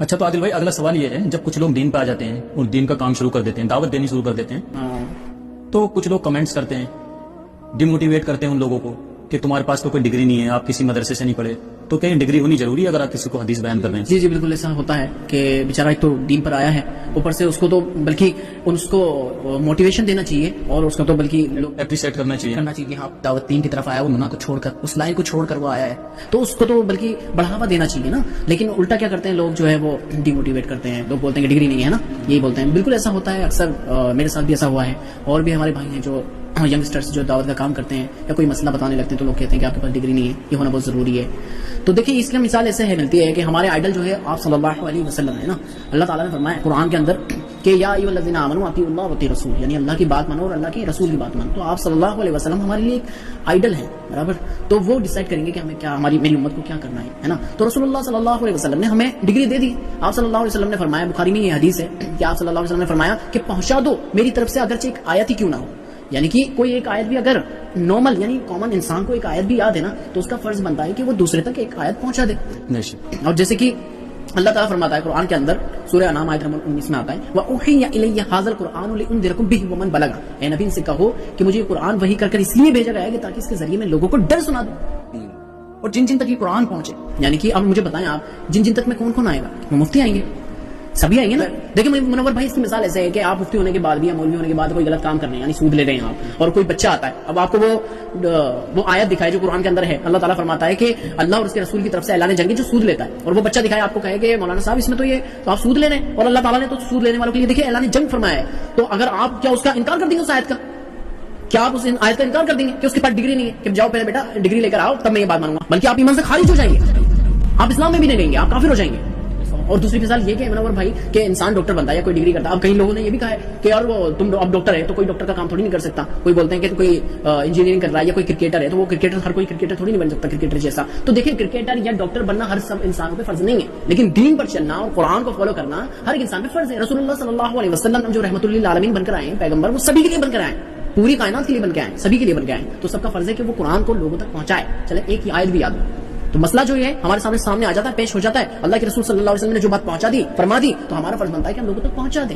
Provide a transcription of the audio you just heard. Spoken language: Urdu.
اچھا تو عادل بھائی اگلا سوال یہ ہے، جب کچھ لوگ دین پہ آ جاتے ہیں اور دین کا کام شروع کر دیتے ہیں، دعوت دینی شروع کر دیتے ہیں، تو کچھ لوگ کمنٹس کرتے ہیں، ڈیموٹیویٹ کرتے ہیں ان لوگوں کو کہ تمہارے پاس تو کوئی ڈگری نہیں ہے، آپ کسی مدرسے سے نہیں پڑھے، تو کہیں ڈگری ہونی ضروری ہے اگر آپ کسی کو حدیث بیان کر رہے ہیں؟ جی بالکل ایسا ہوتا ہے کہ بیچارہ ایک تو دین پر آیا ہے، اوپر سے اس کو تو بلکہ اس کو موٹیویشن دینا چاہیے، اور اس کا تو بلکہ لوگ اپریشیٹ کرنا چاہیے کہ ہاں دعوت دین کی طرف آیا، وہ گناہ کو چھوڑ کر، اس لائن کو چھوڑ کر وہ آیا ہے، تو اس کو تو بلکہ بڑھاوا دینا چاہیے نا۔ لیکن الٹا کیا کرتے ہیں لوگ، جو ہے وہ ڈی موٹیویٹ کرتے ہیں، لوگ بولتے ہیں کہ ڈگری نہیں ہے نا، یہی بولتے ہیں۔ بالکل ایسا ہوتا ہے، اکثر میرے ساتھ بھی ایسا ہوا ہے، اور بھی ہمارے بھائی ہیں جو ینگسٹرس جو دعوت کا کام کرتے ہیں یا کوئی مسئلہ بتانے لگتے ہیں تو لوگ کہتے ہیں کہ آپ کے پاس ڈگری نہیں ہے، یہ ہونا بہت ضروری ہے۔ تو دیکھیں اس کی مثال ایسے ہے ملتی ہے کہ ہمارے آئیڈل جو ہے آپ صلی اللہ علیہ وسلم ہے نا، اللہ تعالیٰ نے فرمایا قرآن کے اندر کہ یا ایھا الذین آمنوا اطیعوا اللہ واطیعوا الرسول، یعنی اللہ کی بات مانو اور اللہ کے رسول کی بات مانو۔ تو آپ صلی اللہ علیہ وسلم ہمارے لیے ایک آئیڈل ہے، برابر، تو وہ ڈیسائیڈ کریں گے کہ ہمیں کیا، میری امت کو کیا کرنا ہے نا۔ تو رسول اللہ صلی اللہ علیہ وسلم نے ہمیں ڈگری دے دی۔ آپ صلی اللہ علیہ وسلم نے فرمایا، بخاری میں یہ حدیث ہے کہ آپ صلی اللہ علیہ وسلم نے فرمایا کہ پہنچا دو میری طرف سے اگرچہ ایک آیت ہی کیوں نہ ہو، یعنی کہ کوئی ایک آیت بھی اگر نارمل یعنی کامن انسان کو ایک آیت بھی یاد ہے نا، تو اس کا فرض بنتا ہے کہ وہ دوسرے تک ایک آیت پہنچا دے۔ اور جیسے کہ اللہ تعالیٰ فرماتا ہے قرآن کے اندر، سورہ انعام آیت نمبر 19 میں آتا ہے وَأُوحِيَ إِلَيَّ هَٰذَا الْقُرْآنُ لِأُنذِرَكُم بِهِ وَمَن بَلَغَ، اے نبی ان سے کہو کہ مجھے یہ قرآن وحی کر کر اس لیے بھیجا گیا ہے کہ تاکہ اس کے ذریعے میں لوگوں کو ڈر سنا دوں، اور جن جن تک یہ قرآن پہنچے، یعنی کہ اب مجھے بتائیں آپ جن تک میں کون آئے گا؟ وہ مفتی آئیں گے، سبھی آئیں گے نا۔ دیکھیں منور بھائی، اس کی مثال ایسے ہے کہ آپ مفتی ہونے کے بعد بھی یا مولوی ہونے کے بعد کوئی غلط کام کرنے ہیں، یعنی سود لے رہے ہیں آپ، اور کوئی بچہ آتا ہے، اب آپ کو وہ آیت دکھائے جو قرآن کے اندر ہے، اللہ تعالیٰ فرماتا ہے کہ اللہ اور اس کے رسول کی طرف سے اعلان جنگی جو سود لیتا ہے، اور وہ بچہ دکھائے آپ کو، کہے کہ مولانا صاحب اس میں تو آپ سود لے رہے ہیں، اور اللہ تعالیٰ نے تو سود لینے والوں کے لیے دیکھیں اعلان جنگ فرمایا ہے، تو اگر آپ کیا اس کا انکار کر دیں گے اس آیت کا؟ کیا آپ اس آیت کا انکار کر دیں گے کہ اس کے پاس ڈگری نہیں ہے کہ جاؤ پہلے بیٹا ڈگری لے کر آؤ تب میں یہ بات مانوں گا؟ بلکہ آپ ایمان سے خارج ہو جائیں گے، آپ اسلام میں بھی نہیں رہیں گے، آپ کافر ہو جائیں گے۔ اور دوسری مثال یہ کہ منور بھائی کہ انسان ڈاکٹر بنتا ہے یا کوئی ڈگری کرتا ہے، اب کئی لوگوں نے یہ بھی کہا ہے کہ یار وہ تم اب ڈاکٹر ہے تو کوئی ڈاکٹر کا کام تھوڑی نہیں کر سکتا، کوئی بولتے ہیں کہ کوئی انجینئرنگ کر رہا ہے یا کوئی کرکٹر ہے تو وہ کرکٹر، ہر کوئی کرکٹر تھوڑی نہیں بن سکتا کرکٹر جیسا۔ تو دیکھیں کرکٹر یا ڈاکٹر بننا ہر سب انسانوں پہ فرض نہیں ہے، لیکن دین پر چلنا اور قرآن کو فالو کرنا ہر ایک انسان پہ فرض ہے۔ رسول اللہ صلی اللہ علیہ وسلم جو رحمۃ للعالمین بن کر آئے ہیں پیغمبر، وہ سبھی کے لیے بن کر آئے ہیں، پوری کائنات کے لیے بن کے آئے، سبھی کے لیے بن کے آئے، تو سب کا فرض ہے کہ وہ قرآن کو لوگوں تک پہنچائے۔ چلے ایک ہی آیت بھی یاد ہو تو مسئلہ جو ہے ہمارے سامنے آ جاتا ہے، پیش ہو جاتا ہے، اللہ کے رسول صلی اللہ علیہ وسلم نے جو بات پہنچا دی، فرما دی، تو ہمارا فرض بنتا ہے کہ ہم لوگوں تک پہنچا دیں۔